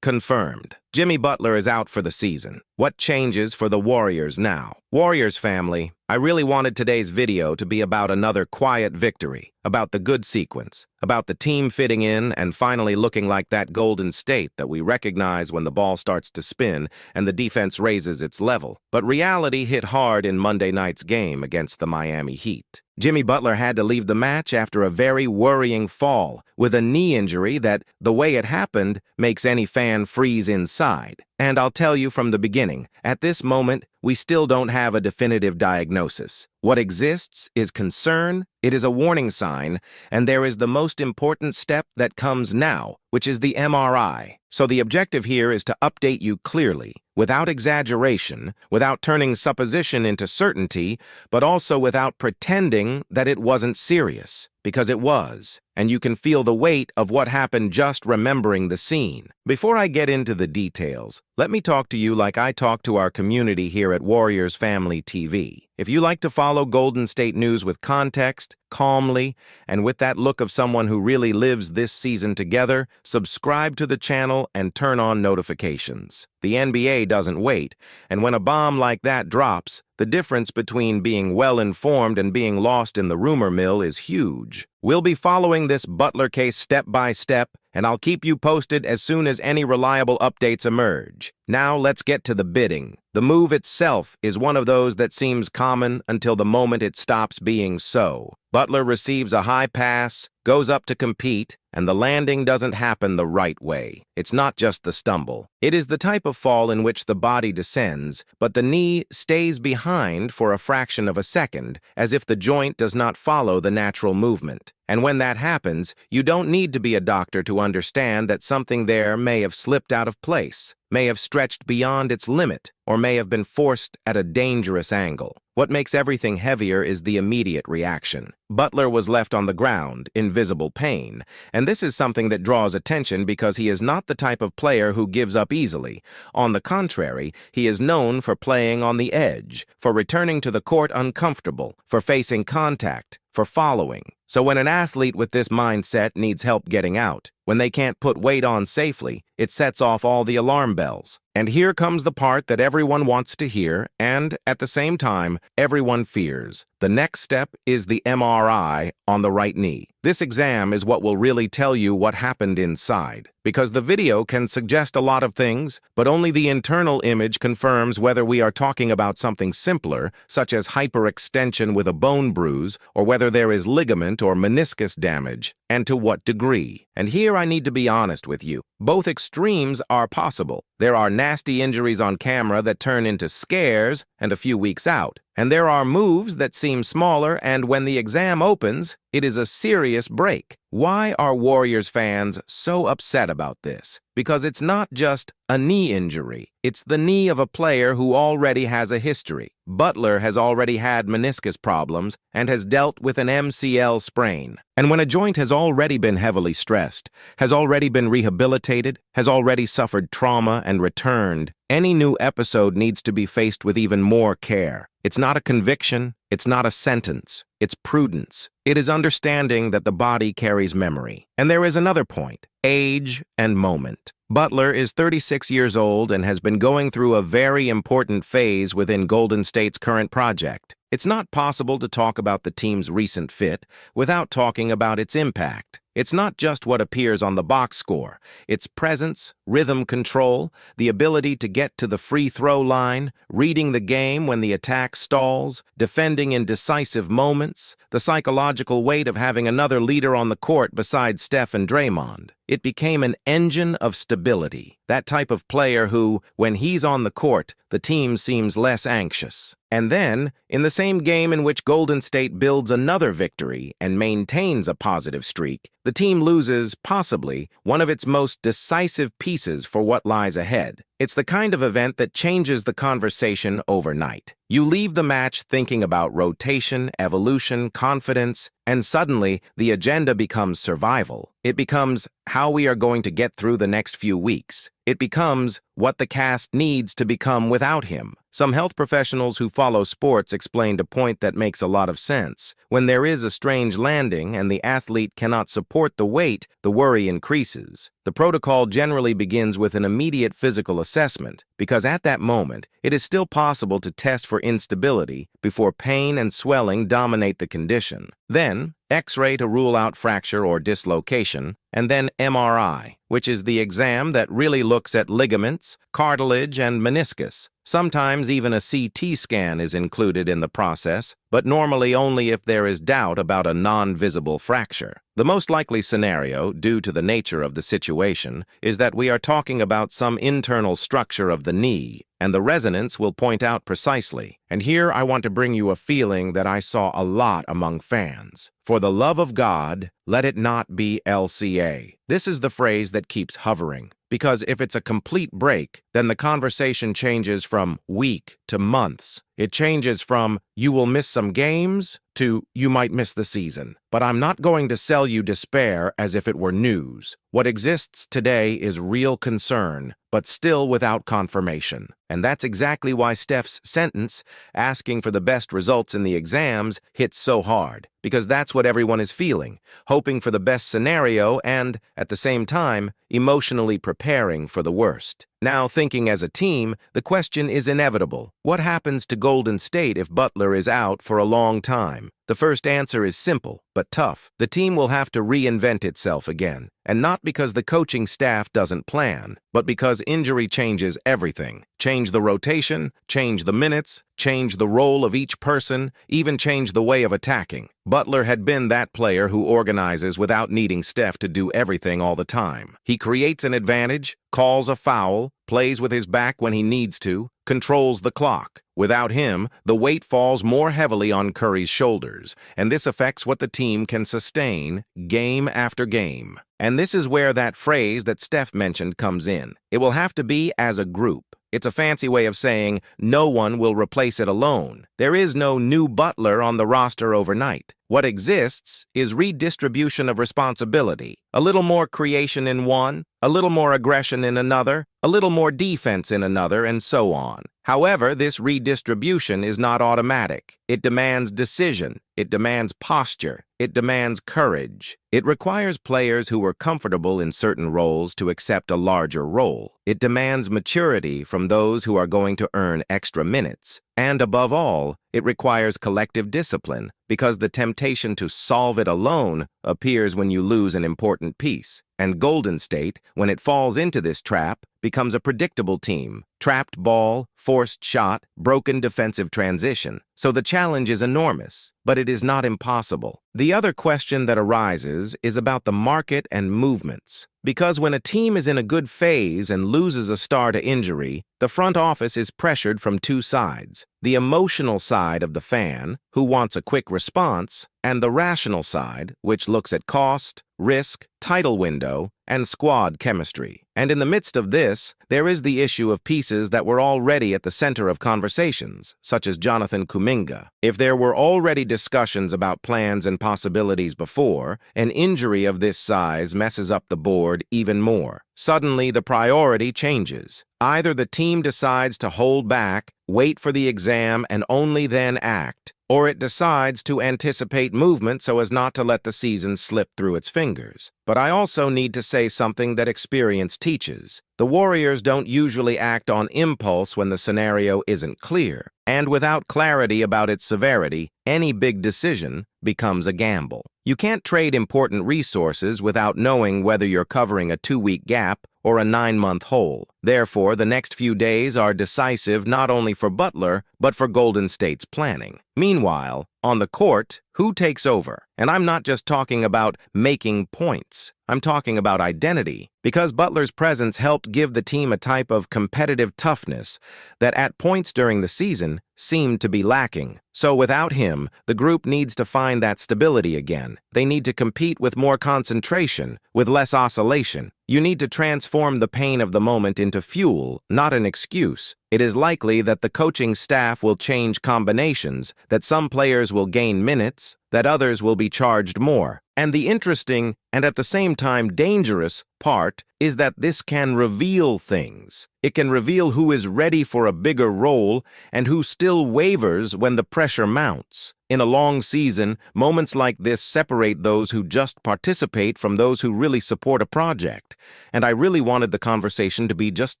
confirmed. Jimmy Butler is out for the season. What changes for the Warriors now? Warriors family, I really wanted today's video to be about another quiet victory, about the good sequence, about the team fitting in and finally looking like that Golden State that we recognize when the ball starts to spin and the defense raises its level. But reality hit hard in Monday night's game against the Miami Heat. Jimmy Butler had to leave the match after a very worrying fall with a knee injury that, the way it happened, makes any fan freeze inside. And I'll tell you from the beginning, at this moment, we still don't have a definitive diagnosis. What exists is concern, it is a warning sign, and there is the most important step that comes now, which is the MRI. So the objective here is to update you clearly, without exaggeration, without turning supposition into certainty, but also without pretending that it wasn't serious, because it was, and you can feel the weight of what happened just remembering the scene. Before I get into the details, let me talk to you like I talk to our community here at Warriors Family TV. If you like to follow Golden State news with context, calmly, and with that look of someone who really lives this season together, subscribe to the channel and turn on notifications. The NBA doesn't wait, and when a bomb like that drops, the difference between being well-informed and being lost in the rumor mill is huge. We'll be following this Butler case step by step, and I'll keep you posted as soon as any reliable updates emerge. Now let's get to the bidding. The move itself is one of those that seems common until the moment it stops being so. Butler receives a high pass, goes up to compete, and the landing doesn't happen the right way. It's not just the stumble. It is the type of fall in which the body descends, but the knee stays behind for a fraction of a second, as if the joint does not follow the natural movement. And when that happens, you don't need to be a doctor to understand that something there may have slipped out of place, may have stretched beyond its limit, or may have been forced at a dangerous angle. What makes everything heavier is the immediate reaction. Butler was left on the ground, in visible pain, and this is something that draws attention because he is not the type of player who gives up easily. On the contrary, he is known for playing on the edge, for returning to the court uncomfortable, for facing contact, for following. So when an athlete with this mindset needs help getting out, when they can't put weight on safely, it sets off all the alarm bells. And here comes the part that everyone wants to hear, and, at the same time, everyone fears. The next step is the MRI on the right knee. This exam is what will really tell you what happened inside, because the video can suggest a lot of things, but only the internal image confirms whether we are talking about something simpler, such as hyperextension with a bone bruise, or whether there is ligament or meniscus damage, and to what degree. And here I need to be honest with you. Both extremes are possible. There are nasty injuries on camera that turn into scares and a few weeks out. And there are moves that seem smaller, and when the exam opens, it is a serious break. Why are Warriors fans so upset about this? Because it's not just a knee injury. It's the knee of a player who already has a history. Butler has already had meniscus problems and has dealt with an MCL sprain. And when a joint has already been heavily stressed, has already been rehabilitated, has already suffered trauma and returned, any new episode needs to be faced with even more care. It's not a conviction, it's not a sentence, it's prudence. It is understanding that the body carries memory. And there is another point, age and moment. Butler is 36 years old and has been going through a very important phase within Golden State's current project. It's not possible to talk about the team's recent fit without talking about its impact. It's not just what appears on the box score. It's presence, rhythm control, the ability to get to the free throw line, reading the game when the attack stalls, defending in decisive moments, the psychological weight of having another leader on the court besides Steph and Draymond. It became an engine of stability, that type of player who, when he's on the court, the team seems less anxious. And then, in the same game in which Golden State builds another victory and maintains a positive streak, the team loses, possibly, one of its most decisive pieces for what lies ahead. It's the kind of event that changes the conversation overnight. You leave the match thinking about rotation, evolution, confidence, and suddenly the agenda becomes survival. It becomes how we are going to get through the next few weeks. It becomes what the cast needs to become without him. Some health professionals who follow sports explained a point that makes a lot of sense. When there is a strange landing and the athlete cannot support the weight, the worry increases. The protocol generally begins with an immediate physical assessment, because at that moment, it is still possible to test for instability before pain and swelling dominate the condition. Then, X-ray to rule out fracture or dislocation, and then MRI, which is the exam that really looks at ligaments, cartilage, and meniscus. Sometimes even a CT scan is included in the process, but normally only if there is doubt about a non-visible fracture. The most likely scenario, due to the nature of the situation, is that we are talking about some internal structure of the knee, and the resonance will point out precisely. And here I want to bring you a feeling that I saw a lot among fans. For the love of God, let it not be LCA. This is the phrase that keeps hovering. Because if it's a complete break, then the conversation changes from week to months. It changes from, you will miss some games, to, you might miss the season. But I'm not going to sell you despair as if it were news. What exists today is real concern, but still without confirmation. And that's exactly why Steph's sentence, asking for the best results in the exams, hits so hard. Because that's what everyone is feeling, hoping for the best scenario and, at the same time, emotionally preparing for the worst. Now, thinking as a team, the question is inevitable. What happens to Golden State if Butler is out for a long time? The first answer is simple, but tough. The team will have to reinvent itself again. And not because the coaching staff doesn't plan, but because injury changes everything. Change the rotation, change the minutes, change the role of each person, even change the way of attacking. Butler had been that player who organizes without needing Steph to do everything all the time. He creates an advantage, calls a foul, plays with his back when he needs to, controls the clock. Without him, the weight falls more heavily on Curry's shoulders, and this affects what the team can sustain game after game. And this is where that phrase that Steph mentioned comes in. It will have to be as a group. It's a fancy way of saying no one will replace it alone. There is no new Butler on the roster overnight. What exists is redistribution of responsibility. A little more creation in one, a little more aggression in another, a little more defense in another, and so on. However, this redistribution is not automatic. It demands decision. It demands posture. It demands courage. It requires players who are comfortable in certain roles to accept a larger role. It demands maturity from those who are going to earn extra minutes. And above all, it requires collective discipline, because the temptation to solve it alone appears when you lose an important piece. And Golden State, when it falls into this trap, becomes a predictable team. Trapped ball, forced shot, broken defensive transition. So the challenge is enormous, but it is not impossible. The other question that arises is about the market and movements. Because when a team is in a good phase and loses a star to injury, the front office is pressured from two sides. The emotional side of the fan, who wants a quick response, and the rational side, which looks at cost, risk, title window, and squad chemistry. And in the midst of this, there is the issue of pieces that were already at the center of conversations, such as Jonathan Kuminga. If there were already discussions about plans and possibilities before, an injury of this size messes up the board even more. Suddenly, the priority changes. Either the team decides to hold back, wait for the exam, and only then act, or it decides to anticipate movement so as not to let the season slip through its fingers. But I also need to say something that experience teaches. The Warriors don't usually act on impulse when the scenario isn't clear, and without clarity about its severity, any big decision becomes a gamble. You can't trade important resources without knowing whether you're covering a 2-week gap or a 9-month hole. Therefore, the next few days are decisive not only for Butler, but for Golden State's planning. Meanwhile, on the court, who takes over? And I'm not just talking about making points. I'm talking about identity, because Butler's presence helped give the team a type of competitive toughness that at points during the season seemed to be lacking. So without him, the group needs to find that stability again. They need to compete with more concentration, with less oscillation. You need to transform the pain of the moment into fuel, not an excuse. It is likely that the coaching staff will change combinations, that some players will gain minutes, that others will be charged more. And the interesting and at the same time dangerous part is that this can reveal things. It can reveal who is ready for a bigger role and who still wavers when the pressure mounts. In a long season, moments like this separate those who just participate from those who really support a project. And I really wanted the conversation to be just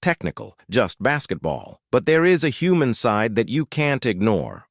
technical, just basketball. But there is a human side that you can't ignore.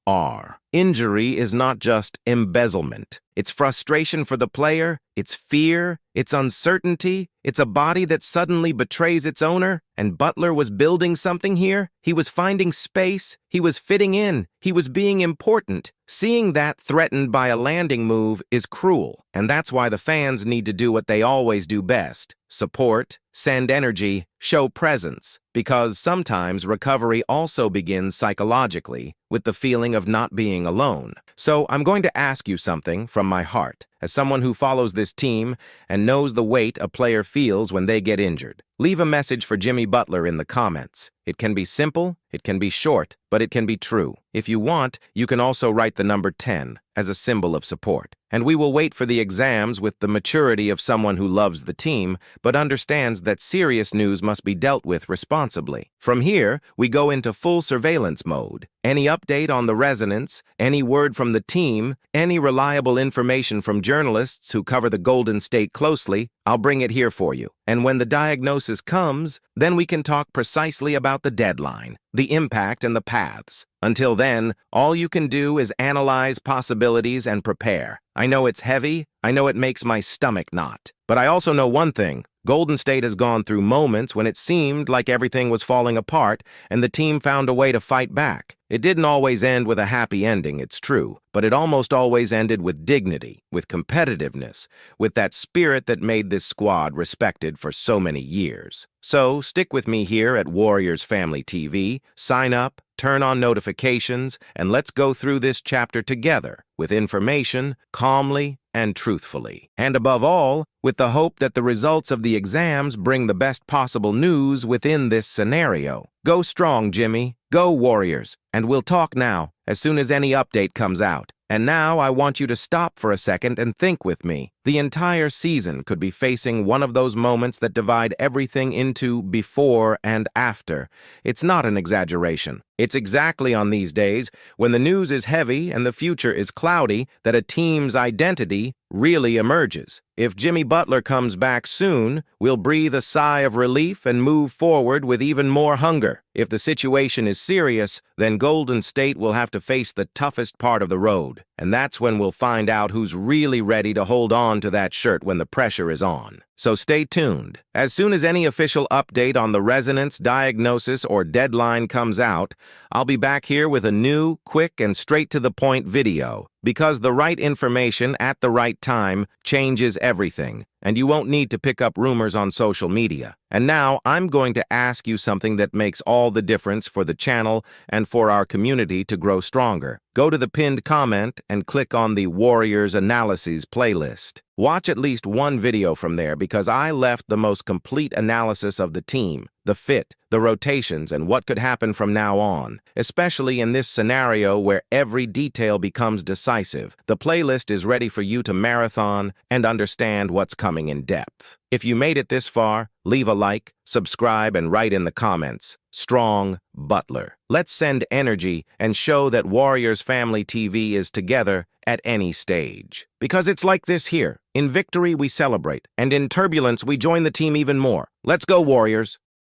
Injury is not just embezzlement. It's frustration for the player, it's fear, it's uncertainty, it's a body that suddenly betrays its owner. And Butler was building something here. He was finding space. He was fitting in. He was being important. Seeing that threatened by a landing move is cruel. And that's why the fans need to do what they always do best. Support, send energy, show presence. Because sometimes recovery also begins psychologically with the feeling of not being alone. So I'm going to ask you something from my heart, as someone who follows this team and knows the weight a player feels when they get injured. Leave a message for Jimmy Butler in the comments. It can be simple, it can be short, but it can be true. If you want, you can also write the number 10 as a symbol of support. And we will wait for the exams with the maturity of someone who loves the team, but understands that serious news must be dealt with responsibly. From here, we go into full surveillance mode. Any update on the resonance, any word from the team, any reliable information from journalists who cover the Golden State closely, I'll bring it here for you. And when the diagnosis comes, then we can talk precisely about the deadline, the impact, and the paths. Until then, all you can do is analyze possibilities and prepare. I know it's heavy, I know it makes my stomach knot. But I also know one thing. Golden State has gone through moments when it seemed like everything was falling apart and the team found a way to fight back. It didn't always end with a happy ending, it's true, but it almost always ended with dignity, with competitiveness, with that spirit that made this squad respected for so many years. So stick with me here at Warriors Family TV, sign up, turn on notifications, and let's go through this chapter together with information, calmly, and truthfully. And above all, with the hope that the results of the exams bring the best possible news within this scenario. Go strong, Jimmy. Go, Warriors. And we'll talk now, as soon as any update comes out. And now I want you to stop for a second and think with me. The entire season could be facing one of those moments that divide everything into before and after. It's not an exaggeration. It's exactly on these days, when the news is heavy and the future is cloudy, that a team's identity really emerges. If Jimmy Butler comes back soon, we'll breathe a sigh of relief and move forward with even more hunger. If the situation is serious, then Golden State will have to face the toughest part of the road. And that's when we'll find out who's really ready to hold on to that shirt when the pressure is on. So stay tuned. As soon as any official update on the resonance, diagnosis, or deadline comes out, I'll be back here with a new, quick, and straight-to-the-point video. Because the right information at the right time changes everything, and you won't need to pick up rumors on social media. And now I'm going to ask you something that makes all the difference for the channel and for our community to grow stronger. Go to the pinned comment and click on the Warriors Analyses playlist. Watch at least one video from there because I left the most complete analysis of the team, the fit, the rotations, and what could happen from now on, especially in this scenario where every detail becomes decisive. The playlist is ready for you to marathon and understand what's coming in depth. If you made it this far, leave a like, subscribe, and write in the comments, "Strong Butler." Let's send energy and show that Warriors Family TV is together at any stage. Because it's like this here. In victory, we celebrate, and in turbulence, we join the team even more. Let's go, Warriors.